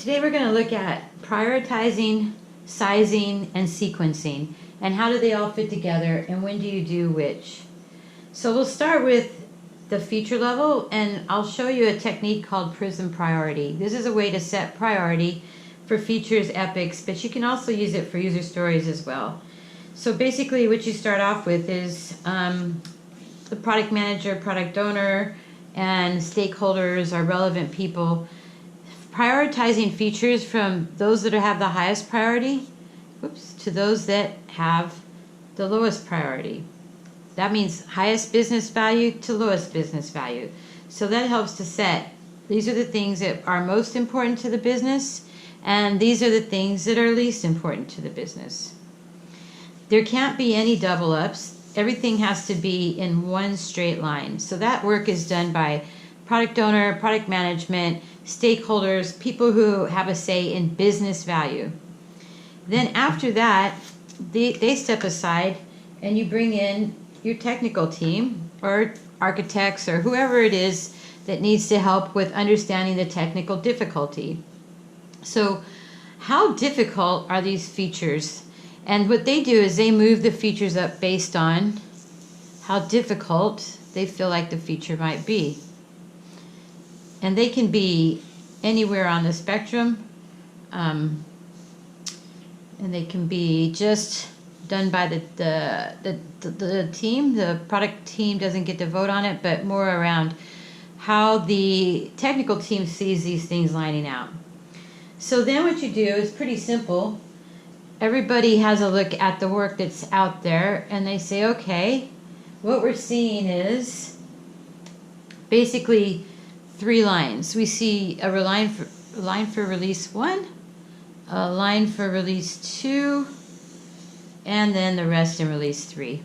today we're going to look at prioritizing, sizing, and sequencing, and how do they all fit together, and when do you do which. So we'll start with the feature level, and I'll show you a technique called Prism Priority. This is a way to set priority for features, epics, but you can also use it for user stories as well. So basically what you start off with is the product manager, product owner, and stakeholders are relevant people. Prioritizing features from those that have the highest priority, to those that have the lowest priority. That means highest business value to lowest business value. So that helps to set, these are the things that are most important to the business, and these are the things that are least important to the business. There can't be any double ups. Everything has to be in one straight line. So that work is done by product owner, product management, stakeholders, people who have a say in business value. Then after that, they step aside and you bring in your technical team or architects or whoever it is that needs to help with understanding the technical difficulty. So how difficult are these features? And what they do is they move the features up based on how difficult they feel like the feature might be. And they can be anywhere on the spectrum, and they can be just done by the team. The product team doesn't get to vote on it, but more around how the technical team sees these things lining out. So then what you do is pretty simple. Everybody has a look at the work that's out there, and they say, okay, what we're seeing is basically 3 lines. We see a line for release 1, a line for release 2, and then the rest in release 3.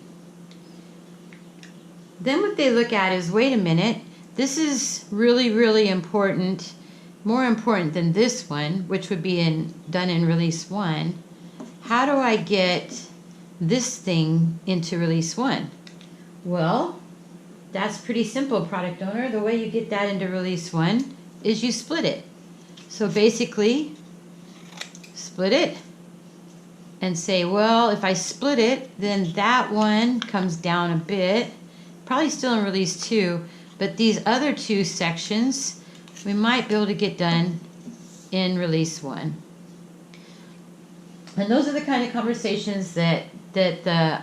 Then what they look at is, wait a minute, this is really, really important, more important than this one, which would be done in release 1. How do I get this thing into release 1? Well, that's pretty simple, product owner. The way you get that into release 1 is you split it. So basically, split it and say, well, if I split it, then that one comes down a bit, probably still in release 2, but these other 2 sections, we might be able to get done in release 1. And those are the kind of conversations that the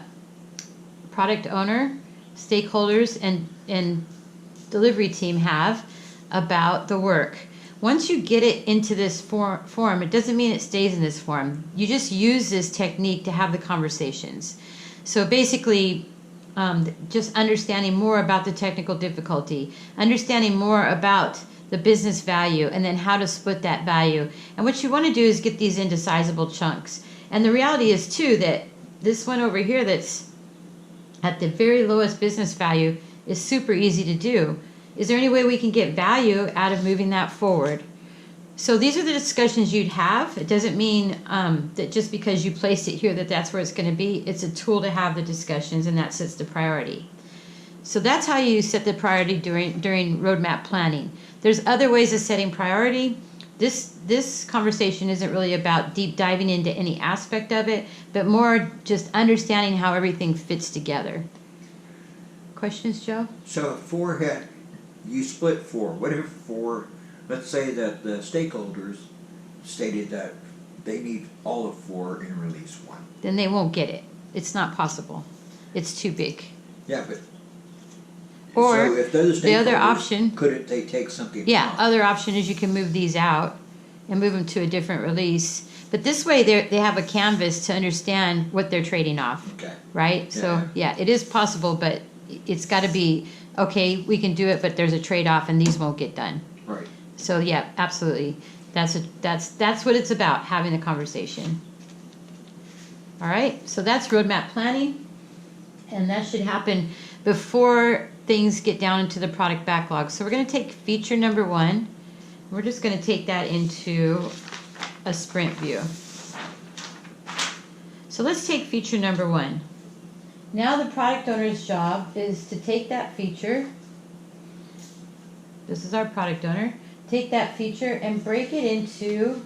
product owner, stakeholders, and delivery team have about the work. Once you get it into this form, it doesn't mean it stays in this form. You just use this technique to have the conversations. So basically, just understanding more about the technical difficulty, understanding more about the business value, and then how to split that value. And what you want to do is get these into sizable chunks. And the reality is, too, that this one over here that's at the very lowest business value is super easy to do. Is there any way we can get value out of moving that forward? So these are the discussions you'd have. It doesn't mean that just because you place it here that that's where it's going to be. It's a tool to have the discussions, and that sets the priority. So that's how you set the priority during roadmap planning. There's other ways of setting priority. This conversation isn't really about deep diving into any aspect of it, but more just understanding how everything fits together. Questions, Joe? So if 4 had, you split 4. What if 4, let's say that the stakeholders stated that they need all of 4 in release 1. Then they won't get it. It's not possible. It's too big. Yeah, but or so if those the other option, couldn't they take something? Yeah, other option is you can move these out and move them to a different release. But this way they have a canvas to understand what they're trading off. Okay. Right? Yeah. So yeah, it is possible, but it's got to be, okay, we can do it, but there's a trade-off and these won't get done. Right. So yeah, absolutely. That's what it's about, having the conversation. All right, so that's roadmap planning, and that should happen before things get down into the product backlog. So we're going to take feature number 1. We're just going to take that into a sprint view. So let's take feature number 1. Now the product owner's job is to take that feature. This is our product owner. take that feature and break it into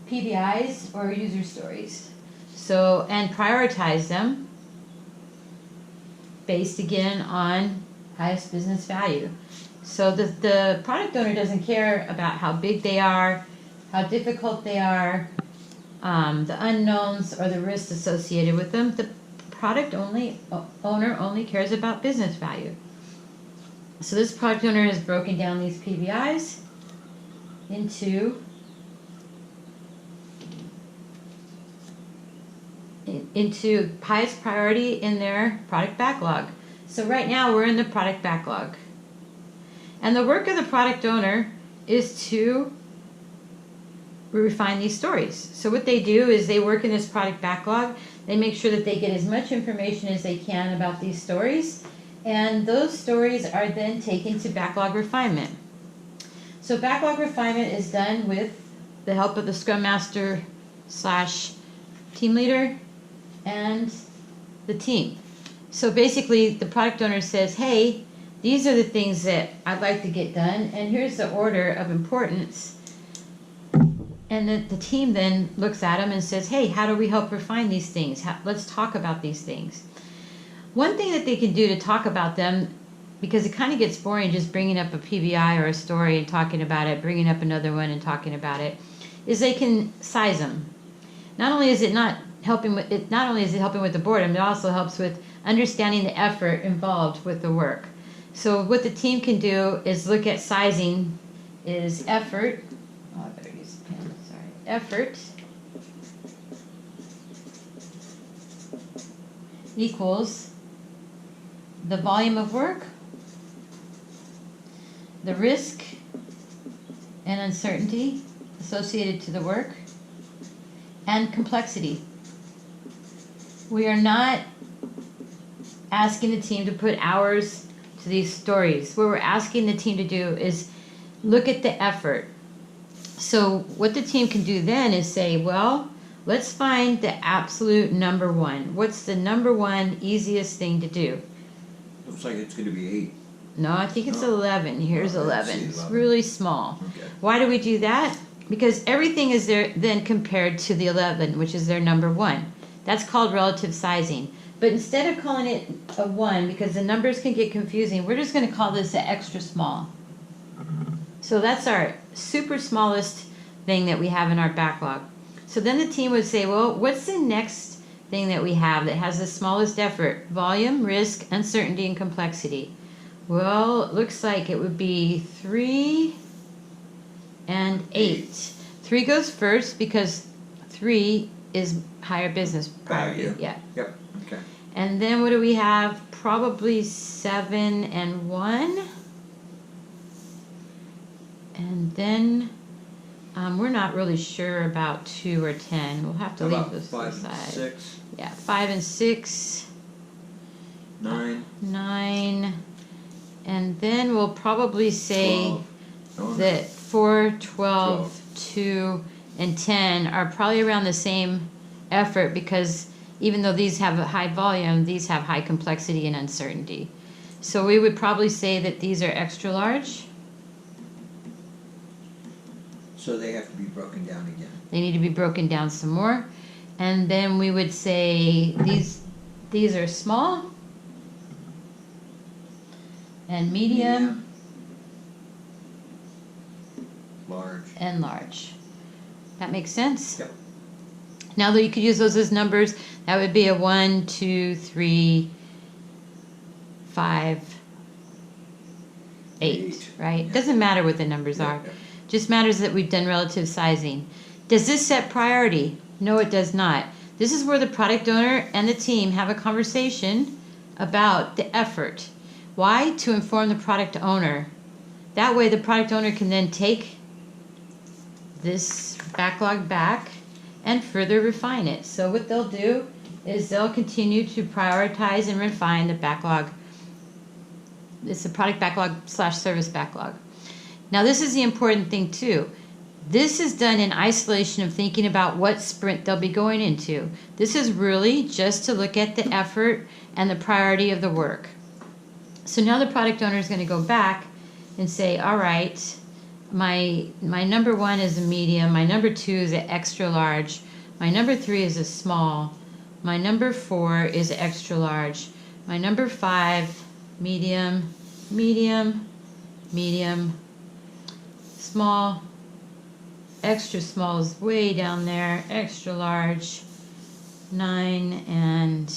PBIs or user stories. So, and prioritize them based again on highest business value. So the product owner doesn't care about how big they are, how difficult they are, the unknowns or the risks associated with them. The product owner only cares about business value. So this product owner has broken down these PBIs into highest priority in their product backlog. So right now we're in the product backlog. And the work of the product owner is to refine these stories. So what they do is they work in this product backlog. They make sure that they get as much information as they can about these stories. And those stories are then taken to backlog refinement. So backlog refinement is done with the help of the Scrum Master / team leader and the team. So basically the product owner says, hey, these are the things that I'd like to get done, and here's the order of importance. And the team then looks at them and says, hey, how do we help refine these things? Let's talk about these things. One thing that they can do to talk about them, because it kind of gets boring just bringing up a PBI or a story and talking about it, bringing up another one and talking about it, is they can size them. Not only is it helping with the boredom, it also helps with understanding the effort involved with the work. So what the team can do is look at sizing is effort. Oh, I better use a pen. Sorry. Effort equals the volume of work, the risk and uncertainty associated to the work, and complexity. We are not asking the team to put hours to these stories. What we're asking the team to do is look at the effort. So what the team can do then is say, well, let's find the absolute number one. What's the number one easiest thing to do? Looks like it's going to be 8. No, I think it's 11. Here's Oh, I 11. see It's 11. really small. Okay. Why do we do that? Because everything is there then compared to the 11, which is their number one. That's called relative sizing. But instead of calling it a 1, because the numbers can get confusing, we're just going to call this an extra small. So that's our super smallest thing that we have in our backlog. So then the team would say, well, what's the next thing that we have that has the smallest effort? Volume, risk, uncertainty, and complexity. Well, it looks like it would be 3 and 8. 3 goes first because 3 is higher business priority. Value. Yeah. Yep. Okay. And then what do we have? Probably 7 and 1. And then we're not really sure about 2 or 10. We'll have to How leave about those to 5 the and side. 6, Yeah, 5 and 6. 9, 9. And then we'll probably say 12. Oh, no. that 4, 12, 2, and 10 are probably around the same effort, because even though these have a high volume, these have high complexity and uncertainty. So we would probably say that these are extra large. So they have to be broken down again. They need to be broken down some more. And then we would say these are small and medium Large. and large. That makes sense? Yep. Now that you could use those as numbers, that would be a 1, 2, 3, 5, 8, right? Yeah. Doesn't matter what the numbers Yeah, are. yeah. Just matters that we've done relative sizing. Does this set priority? No, it does not. This is where the product owner and the team have a conversation about the effort. Why? To inform the product owner. That way the product owner can then take this backlog back and further refine it. So what they'll do is they'll continue to prioritize and refine the backlog. It's the product backlog / service backlog. Now this is the important thing too. This is done in isolation of thinking about what sprint they'll be going into. This is really just to look at the effort and the priority of the work. So now the product owner is going to go back and say, all right, my number 1 is a medium, my number 2 is an extra large, my number 3 is a small, my number 4 is extra large, my number 5, medium, medium, medium, small, extra small is way down there, extra large, 9 and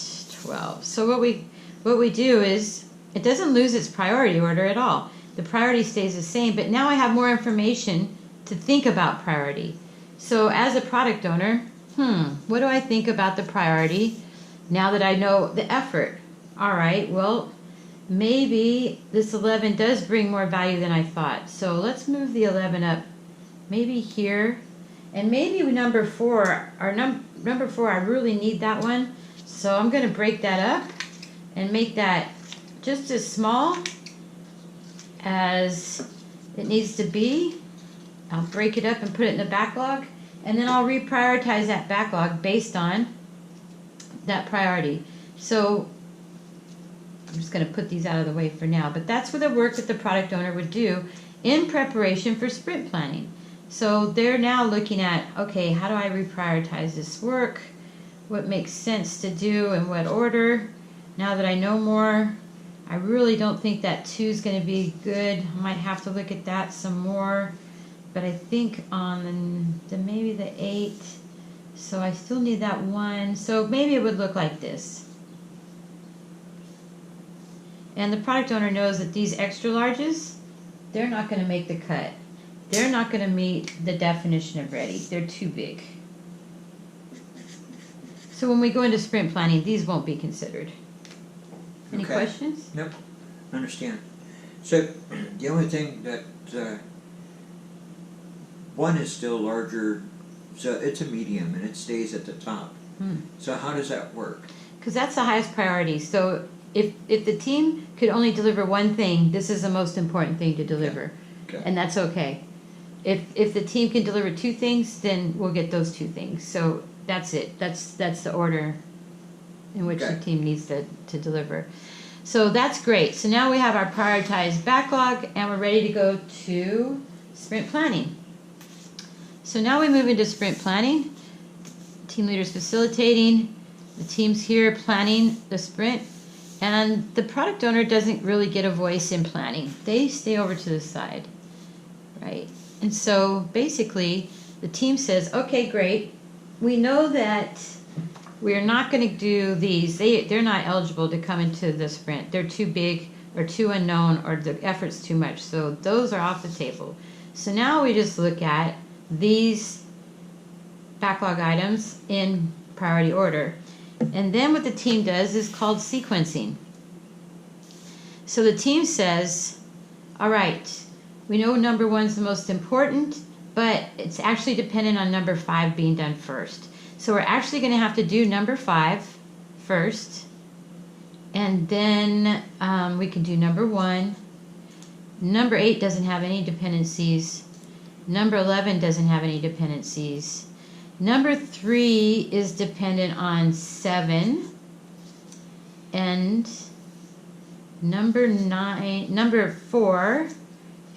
12. So what we do is, it doesn't lose its priority order at all. The priority stays the same, but now I have more information to think about priority. So as a product owner, what do I think about the priority now that I know the effort? All right, well, maybe this 11 does bring more value than I thought. So let's move the 11 up, maybe here, and maybe number 4, number 4, I really need that one. So I'm going to break that up and make that just as small as it needs to be. I'll break it up and put it in the backlog, and then I'll reprioritize that backlog based on that priority. So I'm just going to put these out of the way for now, but that's what the work that the product owner would do in preparation for sprint planning. So they're now looking at, okay, how do I reprioritize this work? What makes sense to do in what order? Now that I know more, I really don't think that 2 is going to be good. I might have to look at that some more. But I think on maybe the 8, so I still need that 1. So maybe it would look like this. And the product owner knows that these extra larges, they're not going to make the cut. They're not going to meet the definition of ready. They're too big. So when we go into sprint planning, these won't be considered. Any questions? Nope. Understand. So the only thing that 1 is still larger, so it's a medium and it stays at the top. So how does that work? Because that's the highest priority. So if the team could only deliver one thing, this is the most important thing to deliver. Okay. And that's okay. If the team can deliver 2 things, then we'll get those 2 things. So that's it. That's the order in which the team needs to deliver. So that's great. So now we have our prioritized backlog, and we're ready to go to sprint planning. So now we move into sprint planning. Team leaders facilitating. The team's here planning the sprint. And the product owner doesn't really get a voice in planning. They stay over to the side, right? And so basically, the team says, okay, great. We know that we're not going to do these. They're not eligible to come into the sprint. They're too big or too unknown, or the effort's too much. So those are off the table. So now we just look at these backlog items in priority order. And then what the team does is called sequencing. So the team says, all right, we know number 1 is the most important, but it's actually dependent on number 5 being done first. So we're actually going to have to do number 5 first, and then we can do number 1. Number 8 doesn't have any dependencies. Number 11 doesn't have any dependencies. Number 3 is dependent on 7, and number 4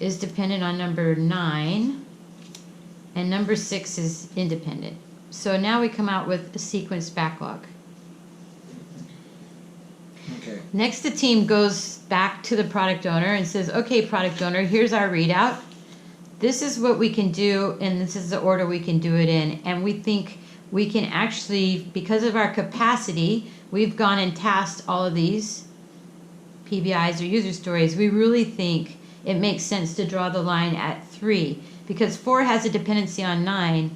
is dependent on number 9, and number 6 is independent. So now we come out with a sequenced backlog. Okay. Next, the team goes back to the product owner and says, okay, product owner, here's our readout. This is what we can do, and this is the order we can do it in. And we think we can actually, because of our capacity, we've gone and tasked all of these PBIs or user stories. We really think it makes sense to draw the line at 3, because 4 has a dependency on 9,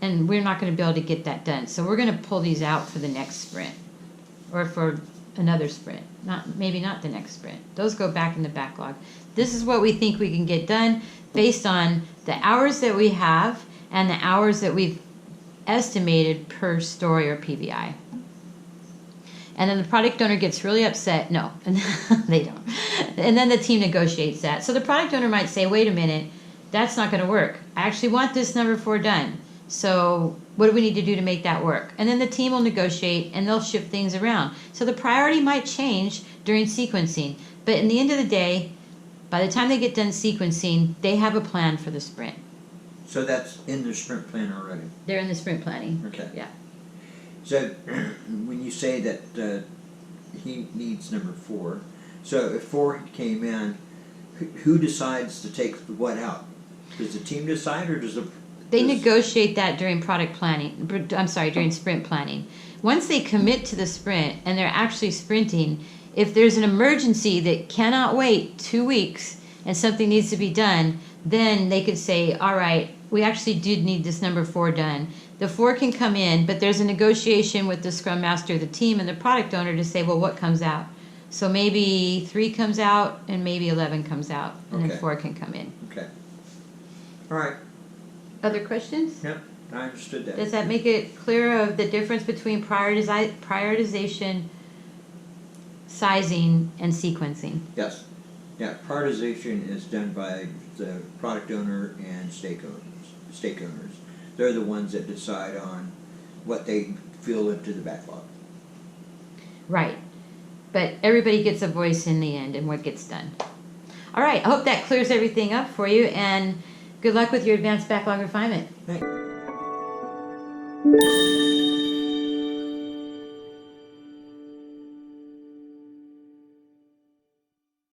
and we're not going to be able to get that done. So we're going to pull these out for the next sprint, or for another sprint. Maybe not the next sprint. Those go back in the backlog. This is what we think we can get done based on the hours that we have and the hours that we've estimated per story or PBI. And then the product owner gets really upset. No, they don't. And then the team negotiates that. So the product owner might say, wait a minute, that's not going to work. I actually want this number 4 done. So what do we need to do to make that work? And then the team will negotiate, and they'll shift things around. So the priority might change during sequencing. But in the end of the day, By the time they get done sequencing, they have a plan for the sprint. So that's in the sprint plan already. They're in the sprint planning. Okay. Yeah. So when you say that he needs number 4, so if 4 came in, who decides to take what out? Does the team decide, or does the... They negotiate that during during sprint planning. Once they commit to the sprint and they're actually sprinting, if there's an emergency that cannot wait 2 weeks and something needs to be done, then they could say, all right, we actually did need this number 4 done. The 4 can come in, but there's a negotiation with the scrum master, the team, and the product owner to say, well, what comes out? So maybe 3 comes out and maybe 11 comes out, and Okay. then 4 can come in. Okay. All right. Other questions? Yep, I understood that. Does that make it clear of the difference between prioritization, sizing, and sequencing? Yes. Yeah, prioritization is done by the product owner and stake owners. They're the ones that decide on what they fill into the backlog. Right. But everybody gets a voice in the end in what gets done. All right, I hope that clears everything up for you, and good luck with your advanced backlog refinement. Thanks.